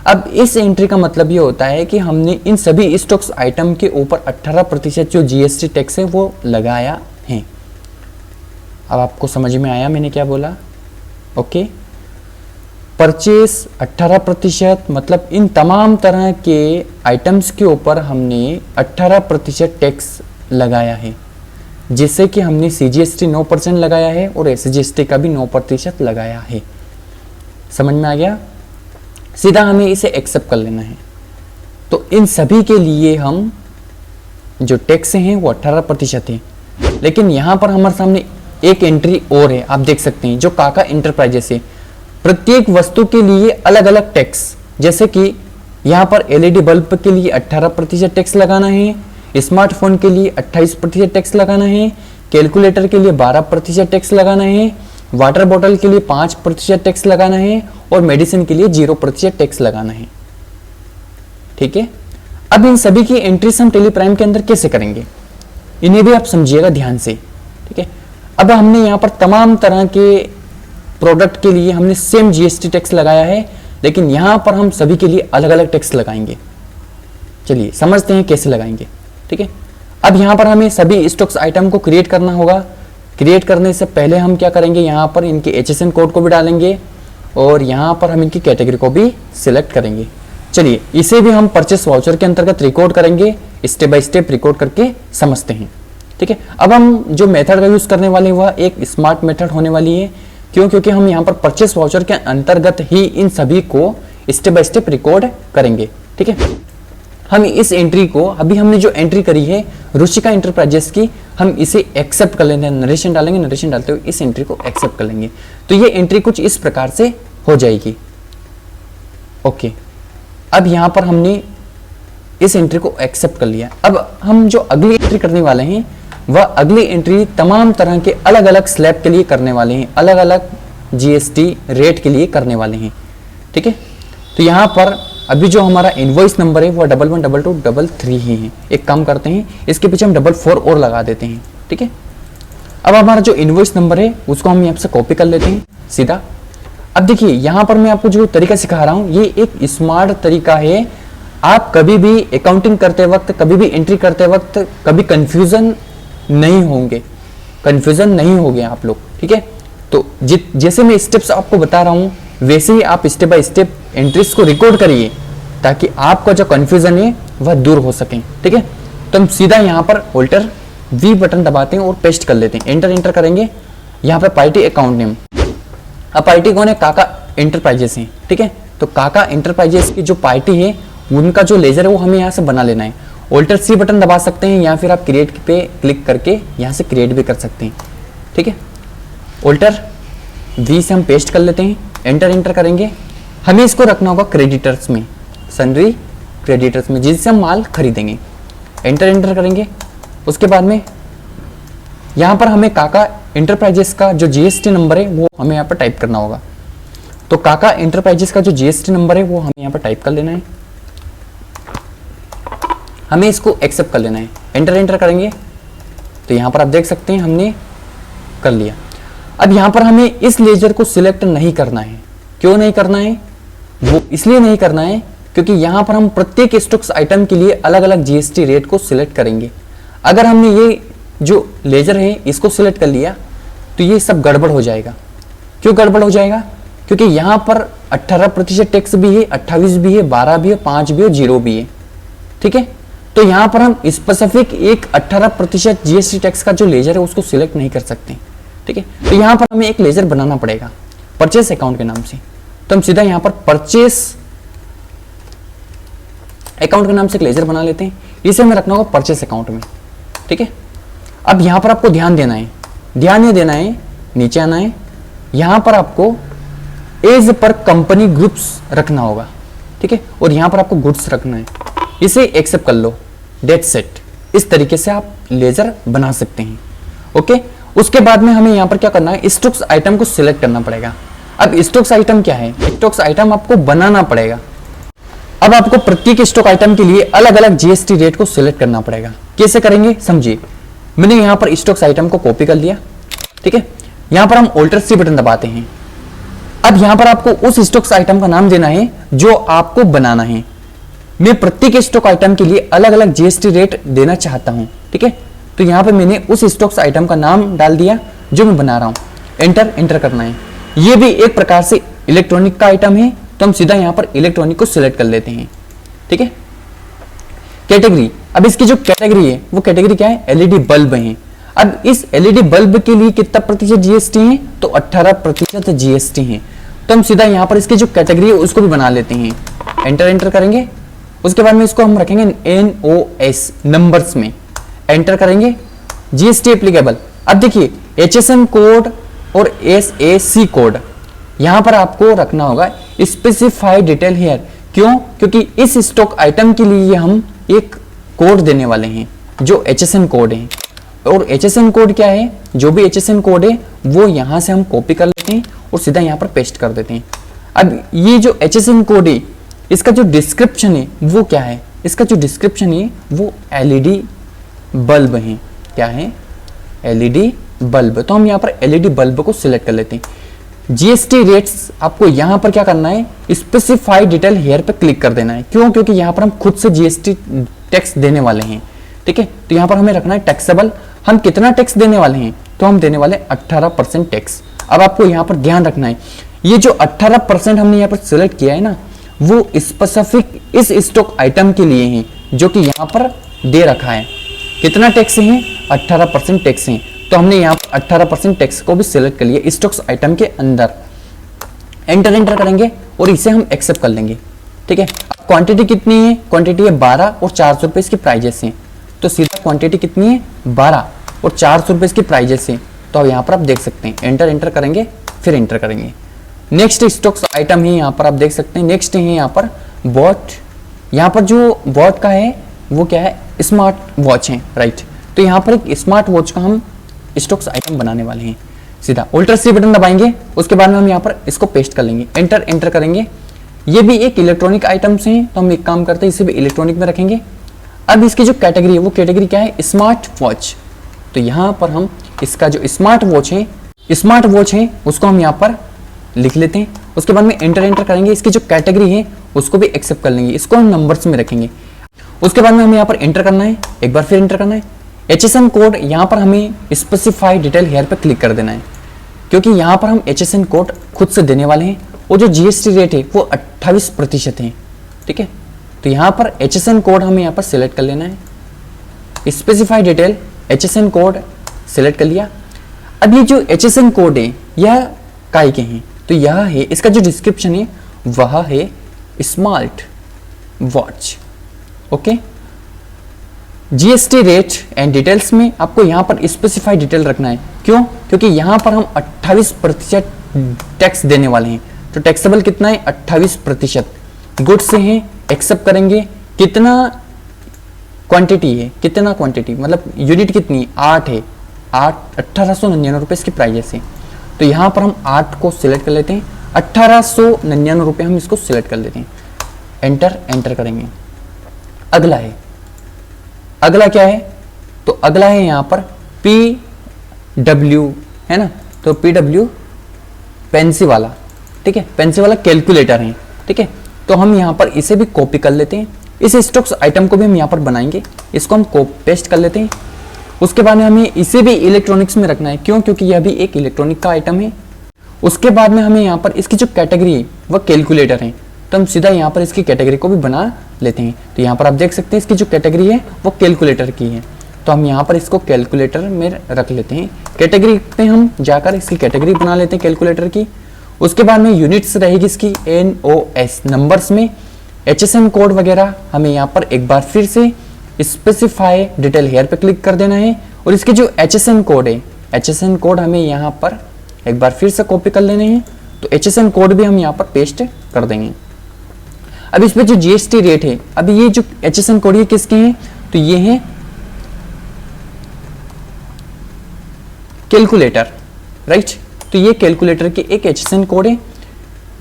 S1: अब इस एंट्री का मतलब ये होता है कि हमने इन सभी स्टॉक्स आइटम के ऊपर 18% जो GST टैक्स है वो लगाया है। अब आपको समझ में आया मैंने क्या बोला? ओके, परचेस 18% मतलब इन तमाम तरह के आइटम्स के ऊपर हमने 18% टैक्स लगाया है, जिससे कि हमने CGST 9% लगाया है और SGST का भी 9% लगाया है। समझ में आ गया? सीधा हमें इसे एक्सेप्ट कर लेना है। तो इन सभी के लिए हम जो टैक्स हैं वो 18% है। लेकिन यहाँ पर हमारे सामने एक एंट्री और है, आप देख सकते हैं, जो काका इंटरप्राइजेस है। प्रत्येक वस्तु के लिए अलग अलग टैक्स, जैसे कि यहाँ पर LED बल्ब के लिए 18% टैक्स लगाना है, स्मार्टफोन के लिए 28% टैक्स लगाना है, कैलकुलेटर के लिए 12% टैक्स लगाना है, वाटर बॉटल के लिए 5% टैक्स लगाना है और मेडिसिन के लिए 0% टैक्स लगाना है। ठीक है, अब इन सभी की एंट्रीज हम टेली प्राइम के अंदर कैसे करेंगे, इन्हें भी आप समझिएगा ध्यान से। ठीक है, अब हमने यहाँ पर तमाम तरह के प्रोडक्ट के लिए हमने सेम GST टैक्स लगाया है, लेकिन यहाँ पर हम सभी के लिए अलग अलग टैक्स लगाएंगे। चलिए समझते हैं कैसे लगाएंगे। ठीक है, अब यहाँ पर हमें सभी स्टॉक्स आइटम को क्रिएट करना होगा। क्रिएट करने से पहले हम क्या करेंगे, यहाँ पर इनके HSN कोड को भी डालेंगे और यहाँ पर हम इनकी कैटेगरी को भी सिलेक्ट करेंगे। चलिए इसे भी हम परचेस वाउचर के अंतर्गत रिकॉर्ड करेंगे, स्टेप बाय स्टेप रिकॉर्ड करके समझते हैं। ठीक है, अब हम जो मेथड का यूज करने वाले हैं वह एक स्मार्ट मेथड होने वाली है। क्यों? क्योंकि हम यहाँ पर परचेस वाउचर के अंतर्गत ही इन सभी को स्टेप बाय स्टेप रिकॉर्ड करेंगे। ठीक है, हम इस एंट्री को, अभी हमने जो एंट्री करी है रुचिका इंटरप्राइजेस की, हम इसे एक्सेप्ट कर लेंगे। नरेशन डालेंगे, नरेशन डालते हुए इस एंट्री को एक्सेप्ट कर लेंगे। तो ये एंट्री कुछ इस प्रकार से हो जाएगी। ओके, अब यहाँ पर हमने इस एंट्री को एक्सेप्ट कर लिया। अब हम जो अगली एंट्री करने वाले हैं वह अगली एंट्री तमाम तरह के अलग अलग स्लैब के लिए करने वाले हैं, अलग अलग GST रेट के लिए करने वाले हैं। ठीक है, तो यहाँ पर अभी जो हमारा इनवॉइस नंबर है वो 111223 ही है। एक काम करते हैं, इसके पीछे हम 44 और लगा देते हैं। ठीक है, अब हमारा जो इनवॉइस नंबर है उसको हम यहाँ से कॉपी कर लेते हैं सीधा। अब देखिए यहाँ पर मैं आपको जो तरीका सिखा रहा हूँ ये एक स्मार्ट तरीका है। आप कभी भी अकाउंटिंग करते वक्त, कभी भी एंट्री करते वक्त कभी कंफ्यूजन नहीं होंगे, कंफ्यूजन नहीं होंगे आप लोग। ठीक है, तो जैसे मैं स्टेप्स आपको बता रहा हूँ वैसे ही आप स्टेप बाय स्टेप एंट्रीज को रिकॉर्ड करिए ताकि आपका जो कंफ्यूजन है वह दूर हो सके। ठीक है, तो हम सीधा यहाँ पर ऑल्टर V बटन दबाते हैं और पेस्ट कर लेते हैं। एंटर करेंगे, यहाँ पे पार्टी अकाउंट नेम, अब पार्टी कौन है, काका इंटरप्राइजेस है। ठीक है, तो काका इंटरप्राइजेस की जो पार्टी है उनका जो लेजर है वो हमें यहाँ से बना लेना है। ऑल्टर C बटन दबा सकते हैं या फिर आप क्रिएट पे क्लिक करके यहाँ से क्रिएट भी कर सकते हैं। ठीक है, ऑल्टर V से हम पेस्ट कर लेते हैं। एंटर करेंगे, हमें इसको रखना होगा क्रेडिटर्स में, सन्ड्री क्रेडिटर्स में, जिससे हम माल खरीदेंगे। एंटर करेंगे, उसके बाद में यहाँ पर हमें काका इंटरप्राइजेस का जो GST नंबर है वो हमें यहाँ पर टाइप करना होगा। तो काका इंटरप्राइजेस का जो GST नंबर है वो हमें यहाँ पर टाइप कर लेना है, हमें इसको एक्सेप्ट कर लेना है। एंटर करेंगे तो यहाँ पर आप देख सकते हैं हमने कर लिया। अब यहाँ पर हमें इस लेजर को सिलेक्ट नहीं करना है। क्यों नहीं करना है? वो इसलिए नहीं करना है क्योंकि यहाँ पर हम प्रत्येक स्टॉक्स आइटम के लिए अलग अलग जीएसटी रेट को सिलेक्ट करेंगे। अगर हमने ये जो लेजर है इसको सिलेक्ट कर लिया तो ये सब गड़बड़ हो जाएगा। क्यों गड़बड़ हो जाएगा? क्योंकि यहाँ पर 18% टैक्स भी है, 28 भी है, 12 भी है, 5 भी है, 0 भी है। ठीक है, तो यहाँ पर हम स्पेसिफिक एक 18% जीएसटी टैक्स का जो लेजर है उसको सिलेक्ट नहीं कर सकते। ठीक है, तो यहाँ पर हमें एक लेजर बनाना पड़ेगा परचेस अकाउंट के नाम से। तो हम सीधा यहाँ पर परचेस अकाउंट के नाम से एक लेजर बना लेते हैं। इसे हमें रखना होगा परचेस अकाउंट में। ठीक है, अब यहाँ पर आपको ध्यान देना है, ध्यान ये देना है, नीचे आना है, यहाँ पर आपको एज पर कंपनी ग्रुप्स रखना होगा। ठीक है, और यहाँ पर आपको गुड्स रखना है, इसे एक्सेप्ट कर लो, डेट्स सेट। इस तरीके से आप लेजर बना सकते हैं। ओके, उसके बाद में हमें यहाँ पर क्या करना है, स्टॉक्स आइटम को सिलेक्ट करना पड़ेगा। अब स्टॉक्स आइटम क्या है? स्टॉक्स आइटम आपको बनाना पड़ेगा। अब आपको प्रत्येक स्टॉक आइटम के लिए अलग अलग जीएसटी रेट को सिलेक्ट करना पड़ेगा। कैसे करेंगे समझिए। मैंने यहाँ पर स्टॉक्स आइटम को कॉपी कर लिया। ठीक है, यहाँ पर हम ऑल्टर सी बटन दबाते हैं। अब यहाँ पर आपको उस स्टॉक्स आइटम का नाम देना है जो आपको बनाना है। मैं प्रत्येक स्टॉक आइटम के लिए अलग अलग जीएसटी रेट देना चाहता हूं। ठीक है, तो यहाँ पे मैंने उस स्टॉक्स आइटम का नाम डाल दिया जो मैं बना रहा हूं। एंटर करना है। ये भी एक प्रकार से इलेक्ट्रॉनिक का आइटम है, तो हम सीधा यहाँ पर इलेक्ट्रॉनिक को सिलेक्ट कर लेते हैं। ठीक है, कैटेगरी, अब इसकी जो कैटेगरी है वो कैटेगरी क्या है? एलईडी बल्ब है। अब इस एलईडी बल्ब के लिए कितना प्रतिशत जीएसटी है? तो 18% जीएसटी है। तो हम सीधा यहाँ पर इसकी जो कैटेगरी है उसको भी बना लेते हैं। एंटर करेंगे। उसके बाद में इसको हम रखेंगे NOS नंबर्स में। एंटर करेंगे, जीएसटी एप्लीकेबल। अब देखिए HSN कोड और SAC कोड यहां पर आपको रखना होगा स्पेसिफाइड डिटेल हियर। क्यों? क्योंकि इस स्टॉक आइटम के लिए हम एक कोड देने वाले हैं जो HSN कोड है। और HSN कोड क्या है? जो भी HSN कोड है वो यहां से हम कॉपी कर लेते हैं और सीधा यहां पर पेस्ट कर देते हैं। अब ये जो HSN कोड है इसका जो डिस्क्रिप्शन है वो क्या है? इसका जो डिस्क्रिप्शन है वो एलईडी बल्ब है। क्या है? LED bulb. तो हम यहाँ पर एलईडी बल्ब को सिलेक्ट कर लेते हैं। जीएसटी रेट्स आपको यहाँ पर क्या करना है? स्पेसिफाइड डिटेल हेयर पे क्लिक कर देना है। क्यों? क्योंकि यहाँ पर हम खुद से जीएसटी टैक्स देने वाले हैं। ठीक है, तो यहाँ पर हमें रखना है टैक्सेबल। हम कितना टैक्स देने वाले हैं? तो हम देने वाले 18% टैक्स। अब आपको यहाँ पर ध्यान रखना है, ये जो 18% हमने यहाँ पर सिलेक्ट किया है ना, वो स्पेसिफिक इस स्टॉक आइटम के लिए है जो कि यहाँ पर दे रखा है। कितना टैक्स है? 18% टैक्स है। तो हमने यहाँ पर 18% टैक्स को भी सिलेक्ट कर लिया स्टॉक्स आइटम के अंदर। एंटर करेंगे और इसे हम एक्सेप्ट कर लेंगे। ठीक है, अब क्वांटिटी कितनी है? क्वांटिटी है 12 और 400 रुपए इसकी प्राइजेस हैं। तो सीधा क्वांटिटी कितनी है? 12 और 400 रुपए इसकी प्राइजेस हैं। तो यहाँ पर आप देख सकते हैं। एंटर करेंगे, फिर एंटर करेंगे। नेक्स्ट स्टॉक्स आइटम है, यहाँ पर आप देख सकते हैं। नेक्स्ट है यहाँ पर वॉट। यहाँ पर जो वॉट का है वो क्या है? स्मार्ट वॉच है, राइट। तो यहाँ पर एक स्मार्ट वॉच का हम स्टॉक्स आइटम बनाने वाले हैं। सीधा ऑल्टर सी बटन दबाएंगे, उसके बाद में हम यहाँ पर इसको पेस्ट कर लेंगे। एंटर करेंगे। ये भी एक इलेक्ट्रॉनिक आइटम्स हैं, तो हम एक काम करते हैं, इसे भी इलेक्ट्रॉनिक में रखेंगे। अब इसकी जो कैटेगरी है वो कैटेगरी क्या है? Smart watch. तो यहाँ पर हम इसका जो स्मार्ट वॉच है उसको हम यहाँ पर लिख लेते हैं। उसके बाद में एंटर करेंगे। इसकी जो कैटेगरी है उसको भी एक्सेप्ट कर लेंगे, इसको हम नंबर्स में रखेंगे। उसके बाद में हमें यहाँ पर एंटर करना है, एक बार फिर एंटर करना है। HSN कोड यहाँ पर हमें स्पेसिफाइड डिटेल हेयर पे क्लिक कर देना है, क्योंकि यहाँ पर हम HSN कोड खुद से देने वाले हैं। और जो जीएसटी रेट है वो 28% है। ठीक है, तो यहाँ पर HSN कोड हमें यहाँ पर सिलेक्ट कर लेना है। Specified detail HSN code select कर लिया। अब ये जो HSN कोड है यह काय के हैं? तो यह है, इसका जो डिस्क्रिप्शन है वह है smart watch. Okay, GST rate and details में आपको यहाँ पर स्पेसिफाइड डिटेल रखना है। क्यों? क्योंकि यहाँ पर हम 28% टैक्स देने वाले हैं। तो टैक्सेबल कितना है? 28%। गुड्स से हैं, एक्सेप्ट करेंगे। कितना क्वांटिटी है? कितना क्वांटिटी मतलब यूनिट कितनी है? 8 है। 1899 रुपये इसकी प्राइस है। तो यहाँ पर हम 8 को सिलेक्ट कर लेते हैं। 1899 रुपये हम इसको सिलेक्ट कर लेते हैं। एंटर करेंगे। अगला क्या है? तो अगला है यहाँ पर PW, है ना। तो PW पेंसी वाला, ठीक है, पेंसी वाला कैलकुलेटर है। ठीक है, तो हम यहाँ पर इसे भी कॉपी कर लेते हैं। इस स्टॉक्स आइटम को भी हम यहाँ पर बनाएंगे, इसको हम पेस्ट कर लेते हैं। उसके बाद में हमें इसे भी इलेक्ट्रॉनिक्स में रखना है, क्यों? क्योंकि यह भी एक इलेक्ट्रॉनिक का आइटम है। उसके बाद में हमें यहाँ पर इसकी जो कैटेगरी है वह कैलकुलेटर है, तो हम सीधा यहाँ पर इसकी कैटेगरी को भी बना लेते हैं। तो यहाँ पर आप देख सकते हैं इसकी जो कैटेगरी है वो कैलकुलेटर की है, तो हम यहाँ पर इसको कैलकुलेटर में रख लेते हैं। कैटेगरी पे हम जाकर इसकी कैटेगरी बना लेते हैं कैलकुलेटर की। उसके बाद में यूनिट्स रहेगी इसकी NOS नंबर्स में। HSN कोड वगैरह हमें यहाँ पर एक बार फिर से स्पेसिफाई डिटेल हेयर पे क्लिक कर देना है, और इसके जो HSN कोड है, HSN कोड हमें यहाँ पर एक बार फिर से कॉपी कर लेने हैं। तो HSN कोड भी हम यहाँ पर पेस्ट कर देंगे। अब इस पे जो GST रेट है, अभी ये जो HSN कोड ये किसके हैं? तो ये है कैलकुलेटर, राइट। तो ये कैलकुलेटर की एक HSN कोड है।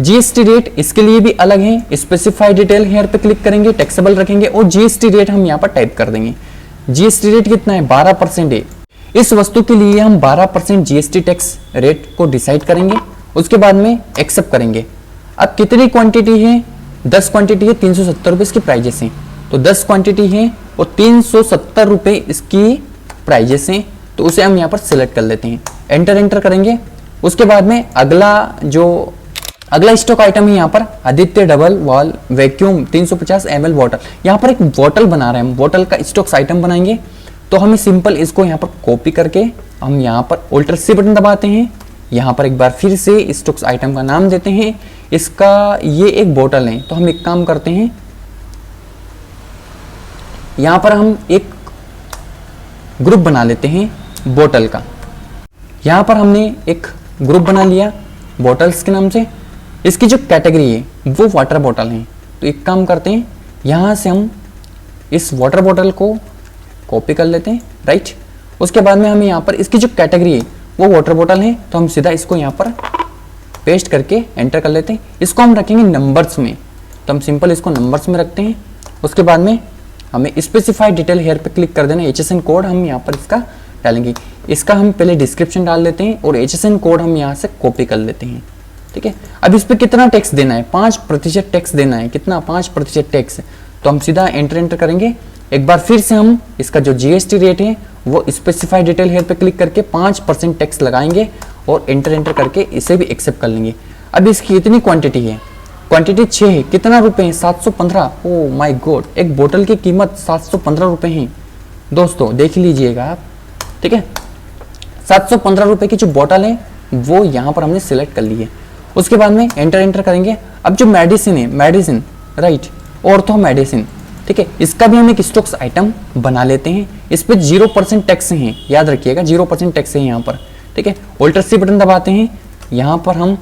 S1: GST रेट इसके लिए भी अलग है, स्पेसिफाई डिटेल हेयर पे क्लिक करेंगे, टैक्सेबल रखेंगे और GST रेट हम यहाँ पर टाइप कर देंगे। GST रेट कितना है? 12% है। इस वस्तु के लिए हम 12% GST टैक्स रेट को डिसाइड करेंगे, उसके बाद में एक्सेप्ट करेंगे। अब कितनी क्वांटिटी है? 10 क्वांटिटी है, 370 रुपए इसकी प्राइजेस हैं। तो 10 क्वांटिटी है और 370 रुपए इसकी प्राइजेस हैं, तो उसे हम यहाँ पर सिलेक्ट कर लेते हैं, एंटर करेंगे। उसके बाद में अगला स्टॉक आइटम है यहाँ पर Aditya double wall vacuum 350 ml bottle. यहाँ पर एक बॉटल बना रहे हैं हम, बॉटल का स्टॉक्स आइटम बनाएंगे। तो हमें सिंपल इसको यहाँ पर कॉपी करके हम यहाँ पर Alt+C बटन दबाते हैं। यहाँ पर एक बार फिर से स्टॉक्स आइटम का नाम देते हैं, इसका ये एक बॉटल है। तो हम एक काम करते हैं, यहाँ पर हम एक ग्रुप बना लेते हैं बॉटल का। यहाँ पर हमने एक ग्रुप बना लिया बॉटल्स के नाम से। इसकी जो कैटेगरी है वो वाटर बॉटल है। तो एक काम करते हैं, यहाँ से हम इस वाटर बॉटल को कॉपी कर लेते हैं, राइट। उसके बाद में हमें यहाँ पर इसकी जो कैटेगरी है वो वाटर बॉटल है, तो हम सीधा इसको यहाँ पर पेस्ट करके एंटर कर लेते हैं। इसको हम रखेंगे नंबर्स में, तो हम सिंपल इसको नंबर्स में रखते हैं। उसके बाद में हमें स्पेसिफाई डिटेल हेयर पे क्लिक कर देना। HSN कोड हम यहाँ पर इसका डालेंगे। इसका हम पहले डिस्क्रिप्शन डाल लेते हैं और HSN कोड हम यहाँ से कॉपी कर लेते हैं, ठीक है। अब इस पे कितना टैक्स देना है? 5% टैक्स देना है। कितना? 5% टैक्स। तो हम सीधा एंटर करेंगे। एक बार फिर से हम इसका जो GST रेट है वो स्पेसिफाई डिटेल हेयर पे क्लिक करके 5% टैक्स लगाएंगे और एंटर करके इसे भी एक्सेप्ट कर लेंगे। अब इसकी इतनी क्वांटिटी है, क्वांटिटी 6 है। कितना रुपए है? 715। ओ माय गॉड, एक बोतल की कीमत 715 रुपए है दोस्तों, देख लीजिएगा आप, ठीक है। 715 रुपए की जो बोतल है वो यहाँ पर हमने सिलेक्ट कर ली है। उसके बाद में एंटर करेंगे। अब जो मेडिसिन है, मेडिसिन, राइट, ऑर्थो मेडिसिन, ठीक है, इसका भी हम एक स्टॉक्स आइटम बना लेते हैं। इस पे 0% टैक्स है, याद रखिएगा 0% टैक्स है यहाँ पर, ठीक है। Alt+C बटन दबाते हैं, यहाँ पर हम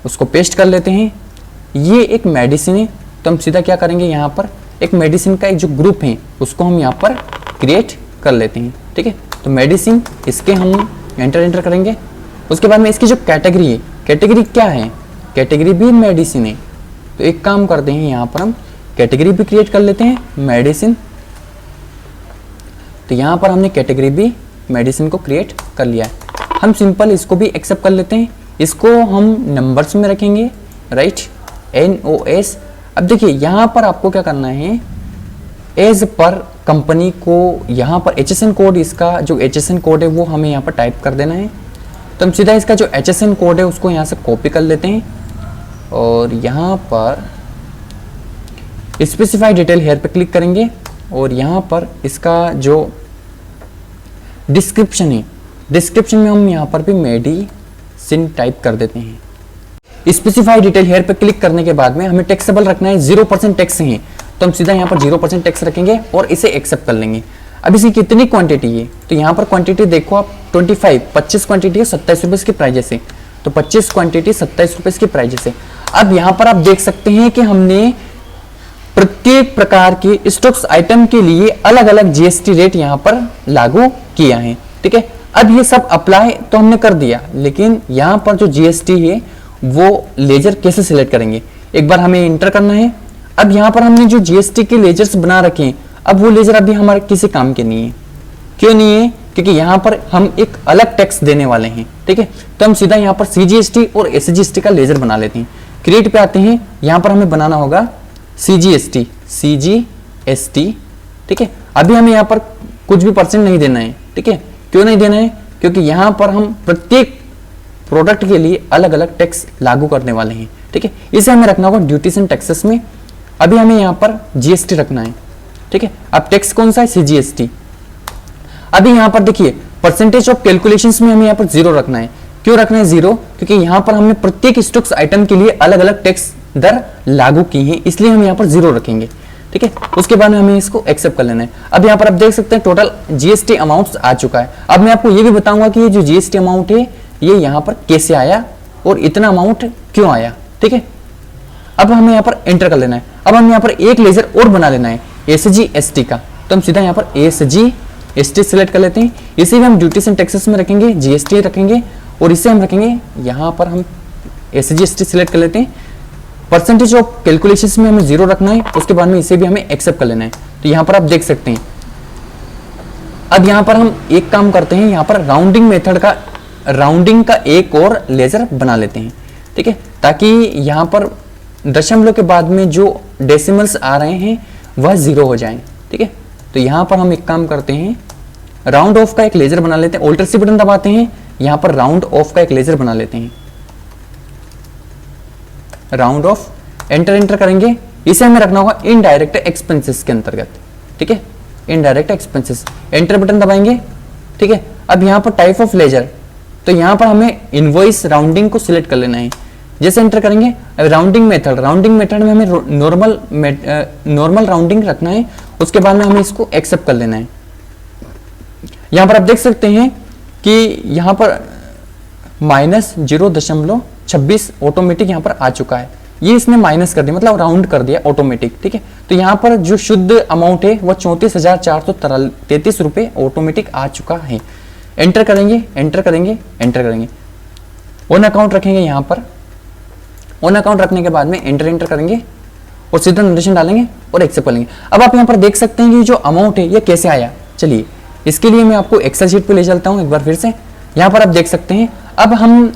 S1: उसको पेस्ट कर लेते हैं। ये एक मेडिसिन है, तो हम सीधा क्या करेंगे, यहाँ पर एक मेडिसिन का एक जो ग्रुप है उसको हम यहाँ पर क्रिएट कर लेते हैं, ठीक है। तो मेडिसिन, इसके हम एंटर करेंगे। उसके बाद में इसकी जो कैटेगरी है, कैटेगरी क्या है? कैटेगरी भी मेडिसिन है। तो एक काम करते हैं, यहाँ पर हम कैटेगरी भी क्रिएट कर लेते हैं, मेडिसिन। तो यहाँ पर हमने कैटेगरी भी मेडिसिन को क्रिएट कर लिया है। हम सिंपल इसको भी एक्सेप्ट कर लेते हैं। इसको हम नंबर्स में रखेंगे, राइट, NOS। अब देखिए यहाँ पर आपको क्या करना है, एज पर कंपनी को यहाँ पर HSN कोड, इसका जो HSN कोड है वो हमें यहाँ पर टाइप कर देना है। तो हम सीधा इसका जो HSN कोड है उसको यहाँ से कॉपी कर लेते हैं और यहाँ पर स्पेसिफाई डिटेल हेयर पे क्लिक करेंगे और यहाँ पर इसका जो डिस्क्रिप्शन है, डिस्क्रिप्शन में हम यहाँ पर भी मेडिसिन टाइप कर देते हैं। स्पेसिफाई डिटेल हेयर पे क्लिक करने के बाद में हमें टैक्सेबल रखना है, 0% टैक्स है, तो हम सीधा यहाँ पर 0% टैक्स रखेंगे और इसे एक्सेप्ट कर लेंगे। अब इसकी कितनी क्वांटिटी है? तो यहाँ पर क्वांटिटी देखो आप, 25 क्वांटिटी है, 27 रुपए इसकी प्राइजेस है। तो 25 क्वांटिटी 27 रुपए इसकी प्राइजेस है। अब यहाँ पर आप देख सकते हैं कि हमने प्रत्येक प्रकार के स्टॉक्स आइटम के लिए अलग अलग GST रेट यहाँ पर लागू किया है, ठीक है। अब ये सब अप्लाई तो हमने कर दिया, लेकिन यहाँ पर जो GST है वो लेजर कैसे सिलेक्ट करेंगे? एक बार हमें इंटर करना है। अब यहाँ पर हमने जो GST के लेजर्स बना रखे हैं, अब वो लेजर अभी हमारे किसी काम के नहीं है। क्यों नहीं है? क्योंकि यहाँ पर हम एक अलग टैक्स देने वाले हैं, ठीक है। तो हम सीधा यहाँ पर CGST और SGST का लेजर बना लेते हैं। क्रिएट पे आते हैं, यहाँ पर हमें बनाना होगा CGST, CGST, ठीक है। अभी हमें यहाँ पर कुछ भी परसेंट नहीं देना है, ठीक है। क्यों नहीं देना है? क्योंकि यहाँ पर हम प्रत्येक प्रोडक्ट के लिए अलग अलग टैक्स लागू करने वाले हैं, ठीक है। इसे हमें रखना होगा ड्यूटीज एंड टैक्सेस में। अभी हमें यहाँ पर GST रखना है, ठीक है। अब टैक्स कौन सा है? CGST। अभी यहाँ पर देखिए परसेंटेज ऑफ कैलकुलेशंस में हमें यहाँ पर 0 रखना है। क्यों रखना है 0? क्योंकि यहाँ पर हमने प्रत्येक स्टॉक्स आइटम के लिए अलग अलग टैक्स दर लागू की है, इसलिए हम यहाँ पर 0 रखेंगे, ठीक है। उसके बाद में हमें इसको एक्सेप्ट कर लेना है। अब यहाँ पर आप देख सकते हैं टोटल GST अमाउंट आ चुका है। अब मैं आपको ये भी बताऊंगा कि ये जो GST अमाउंट है ये यहाँ पर कैसे आया और इतना अमाउंट क्यों आया, ठीक है। अब हमें यहाँ पर एंटर कर लेना है। अब हम यहाँ पर एक लेजर और बना लेना है SGST का, तो हम सीधा यहाँ पर SGST सिलेक्ट कर लेते हैं। इसे भी हम ड्यूटीज एंड टैक्सेस में रखेंगे, GST रखेंगे, और इसे हम रखेंगे यहाँ पर हम SGST सिलेक्ट कर लेते हैं। परसेंटेज ऑफ कैलकुलेशंस में हमें 0 रखना है, उसके बाद में इसे भी हमें एक्सेप्ट कर लेना है। तो यहाँ पर आप देख सकते हैं। अब यहाँ पर हम एक काम करते हैं, यहाँ पर राउंडिंग मेथड का, राउंडिंग का एक और लेजर बना लेते हैं, ठीक है, ताकि यहाँ पर दशमलव के बाद में जो डेसिमल्स आ रहे हैं वह 0 हो जाएं, ठीक है। तो यहाँ पर हम एक काम करते हैं, राउंड ऑफ का एक लेजर बना लेते हैं। ऑल्टर सी बटन दबाते हैं, यहाँ पर राउंड ऑफ का एक लेजर बना लेते हैं, राउंड ऑफ, एंटर करेंगे। इसे हमें रखना होगा इनडायरेक्ट एक्सपेंसेस के अंतर्गत, ठीक है, इनडायरेक्ट एक्सपेंसेस। एंटर बटन दबाएंगे, ठीक है। अब यहाँ पर टाइप ऑफ लेजर, तो यहाँ पर हमें इनवॉइस राउंडिंग को सिलेक्ट कर लेना है। जैसे एंटर करेंगे, राउंडिंग मेथड, राउंडिंग मेथड में हमें नॉर्मल राउंडिंग रखना है। उसके बाद में हमें इसको एक्सेप्ट कर लेना है। यहाँ पर आप देख सकते हैं कि यहाँ पर -0.26 ऑटोमेटिक यहाँ पर आ चुका है। ये इसने माइनस कर दिया, मतलब राउंड कर दिया ऑटोमेटिक, ठीक है। तो यहाँ पर जो शुद्ध अमाउंट है वो 34,433 रुपये ऑटोमेटिक आ चुका है। एंटर करेंगे, एंटर करेंगे, एंटर करेंगे, ऑन अकाउंट रखेंगे। यहाँ पर ऑन अकाउंट रखने के बाद में एंटर करेंगे और सीधा नोटेशन डालेंगे और एक्सेप्ट करेंगे। अब आप यहाँ पर देख सकते हैं कि जो अमाउंट है ये कैसे आया। चलिए इसके लिए मैं आपको एक्सेल शीट पे ले चलता हूँ एक बार फिर से। यहाँ पर आप देख सकते हैं, अब हम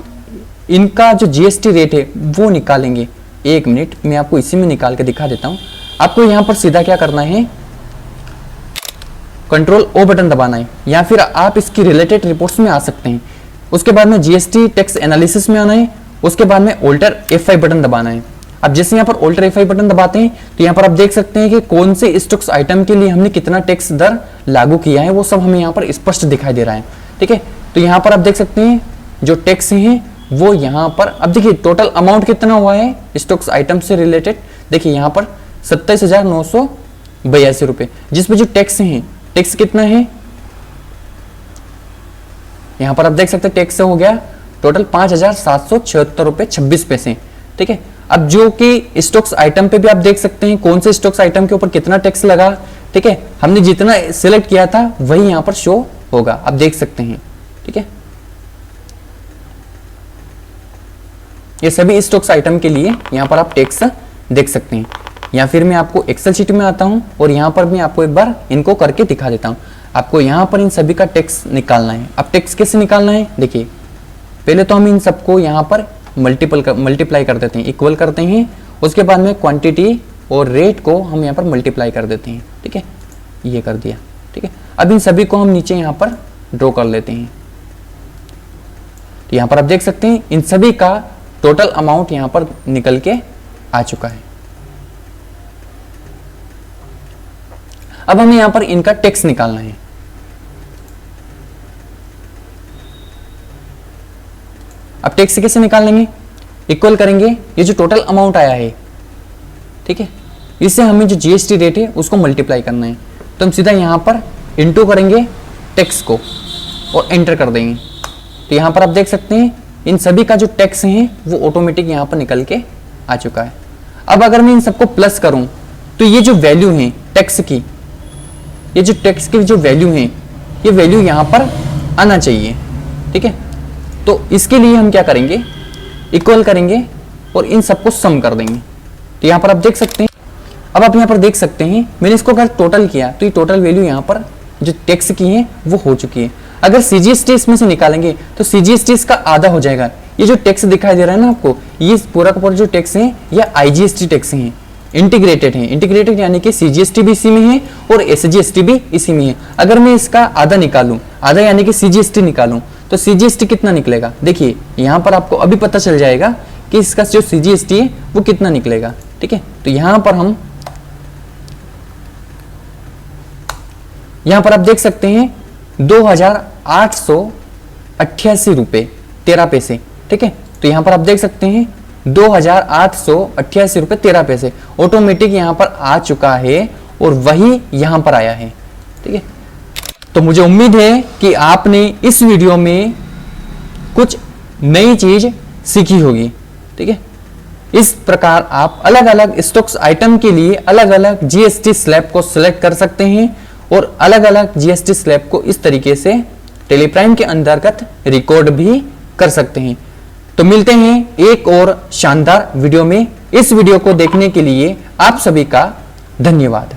S1: इनका जो GST रेट है वो निकालेंगे। एक मिनट, मैं आपको इसी में निकाल के दिखा देता हूँ। आपको यहाँ पर सीधा क्या करना है, कंट्रोल O बटन दबाना है, या फिर आप इसकी रिलेटेड रिपोर्ट्स में आ सकते हैं। उसके बाद में GST टैक्स एनालिसिस में आना है। उसके बाद में ऑल्टर F5 बटन दबाना है। अब जैसे यहाँ पर ऑल्टर F5 बटन दबाते हैं तो यहाँ पर आप देख सकते हैं कि कौन से स्टॉक्स आइटम के लिए हमने कितना टैक्स दर लागू किया है, वो सब हमें यहाँ पर स्पष्ट दिखाई दे रहा है, ठीक है। तो यहाँ पर आप देख सकते हैं जो टैक्स हैं वो यहाँ पर, अब देखिए टोटल अमाउंट कितना हुआ है स्टॉक्स आइटम से रिलेटेड। देखिए यहाँ पर 27,982 रुपये, जिसमें जो टैक्स हैं, टैक्स कितना है यहाँ पर आप देख सकते हैं, टैक्स हो गया टोटल 5,776 रुपये 26 पैसे, ठीक है। अब जो कि स्टॉक्स आइटम पे भी आप देख सकते हैं कौन से स्टॉक्स आइटम के ऊपर कितना टैक्स लगा, ठीक है। हमने जितना सिलेक्ट किया था वही यहाँ पर शो होगा, आप देख सकते हैं, ठीक है। ये सभी स्टॉक्स आइटम के लिए यहाँ पर आप टैक्स देख सकते हैं। या फिर मैं आपको एक्सेल शीट में आता हूँ और यहाँ पर मैं आपको एक बार इनको करके दिखा देता हूँ। आपको यहाँ पर इन सभी का टैक्स निकालना है। अब टैक्स कैसे निकालना है, देखिए पहले तो हम इन सबको यहाँ पर मल्टीप्लाई कर देते हैं, इक्वल करते हैं। उसके बाद में क्वांटिटी और रेट को हम यहाँ पर मल्टीप्लाई कर देते हैं, ठीक है, ये कर दिया, ठीक है। अब इन सभी को हम नीचे यहाँ पर ड्रॉ कर लेते हैं। तो यहाँ पर आप देख सकते हैं इन सभी का टोटल अमाउंट यहाँ पर निकल के आ चुका है। अब हमें यहाँ पर इनका टैक्स निकालना है। अब टैक्स कैसे निकाल लेंगे, इक्वल करेंगे ये जो टोटल अमाउंट आया है, ठीक है, इससे हमें जो GST रेट है उसको मल्टीप्लाई करना है। तो हम सीधा यहाँ पर इंटू करेंगे टैक्स को और एंटर कर देंगे। तो यहाँ पर आप देख सकते हैं इन सभी का जो टैक्स है वो ऑटोमेटिक यहाँ पर निकल के आ चुका है। अब अगर मैं इन सबको प्लस करूं तो ये जो वैल्यू है टैक्स की, ये जो टैक्स की जो वैल्यू है ये वैल्यू यहाँ पर आना चाहिए, ठीक है। तो इसके लिए हम क्या करेंगे, इक्वल करेंगे और इन सबको सम कर देंगे। तो यहाँ पर आप देख सकते हैं, अब आप यहाँ पर देख सकते हैं मैंने इसको अगर टोटल किया तो ये टोटल वैल्यू यहाँ पर जो टैक्स की है वो हो चुकी है। अगर CGST इसमें से निकालेंगे तो CGST इसका आधा हो जाएगा, ये जो टैक्स दिखाई दे रहा है ना आपको, ये पूरा का पूरा जो टैक्स है ये आईजीएसटी टैक्स है, इंटीग्रेटेड है। इंटीग्रेटेड यानी कि सीजीएसटी भी इसी में है और एसजीएसटी भी इसी में है। अगर मैं इसका आधा निकालूं, आधा यानी कि सीजीएसटी निकालूं, तो सीजीएसटी कितना निकलेगा? देखिए यहां पर आपको अभी पता चल जाएगा कि इसका जो सीजीएसटी है वो कितना निकलेगा। ठीक है, तो यहां पर आप देख सकते हैं 2888 रुपए 13 पैसे। ठीक है, तो यहां पर आप देख सकते हैं 2888 रुपए 13 पैसे ऑटोमेटिक यहां पर आ चुका है और वही यहां पर आया है। ठीक है, तो मुझे उम्मीद है कि आपने इस वीडियो में कुछ नई चीज सीखी होगी। ठीक है, इस प्रकार आप अलग अलग स्टॉक्स आइटम के लिए अलग अलग जीएसटी स्लैब को सिलेक्ट कर सकते हैं और अलग अलग जीएसटी स्लैब को इस तरीके से टेलीप्राइम के अंतर्गत रिकॉर्ड भी कर सकते हैं। तो मिलते हैं एक और शानदार वीडियो में। इस वीडियो को देखने के लिए आप सभी का धन्यवाद।